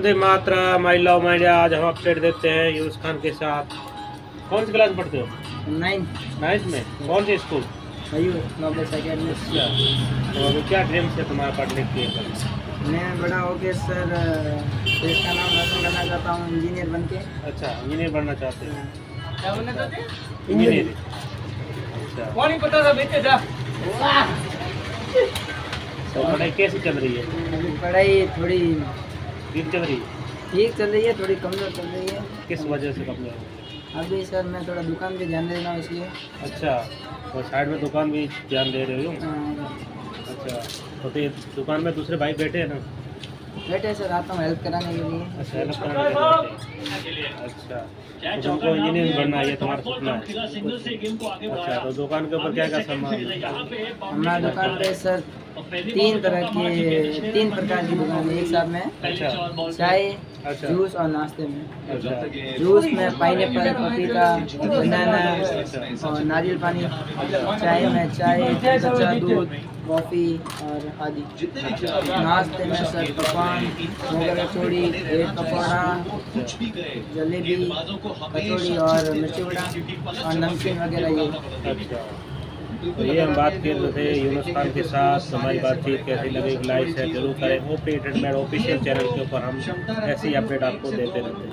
Vande Mataram, I love my India. आज हम update देते हैं यूनुस खान के साथ। कौन सी क्लास में पढ़ते हो? नाइन्थ में। कौन सी स्कूल? अच्छा, तो अभी क्या ड्रीम्स है तुम्हारा पढ़ने के लिए? मैं बड़ा होके सर देश का नाम रोशन करना चाहता हूँ, इंजीनियर बन के। अच्छा, इंजीनियर बनना चाहते हो? क्या बनना चाहते हैं? इंजीनियर। अच्छा, कौन ही पता था बेटे जा। तो पढ़ाई कैसी चल रही है? अभी पढ़ाई थोड़ी ठीक चल रही है? ठीक चल रही है, थोड़ी कमजोर चल रही है। किस वजह से कम है? अभी सर मैं थोड़ा दुकान पे ध्यान दे रहा हूँ इसलिए। अच्छा, तो साइड में दुकान भी ध्यान दे रहे हो? अच्छा, तो फिर दुकान में दूसरे भाई बैठे हैं ना? बेटे सर आता हूँ हेल्प कराने के लिए। अच्छा, हेल्प कराने के लिए। अच्छा, तो तुमको इंजीनियर बनना है, ये तुम्हारा सपना है? अच्छा, तो दुकान के ऊपर क्या क्या सामान है? हमारी दुकान पे सर तीन प्रकार की दुकान है एक साथ में। अच्छा, चाय, अच्छा, जूस और नाश्ते में। अच्छा, जूस में पाइनएप्पल, पपीता, बनाना और नारियल पानी। चाय में चाय, कच्चा दूध, कॉफ़ी और आदि। नाश्ते में सर पकवान, मोगरा कचौड़ी, ब्रेड पकौड़ा, जलेबी, कचौड़ी और मिर्ची वड़ा और नमकीन वगैरह ये। अच्छा। तो ये हम बात कर रहे थे यूनुस खान के साथ। हमारी बातचीत कैसी लगी, लाइक शेयर जरूर करें। ओपी इंटरनेट ऑफिशियल चैनल के ऊपर हम ऐसी अपडेट आपको देते रहते हैं।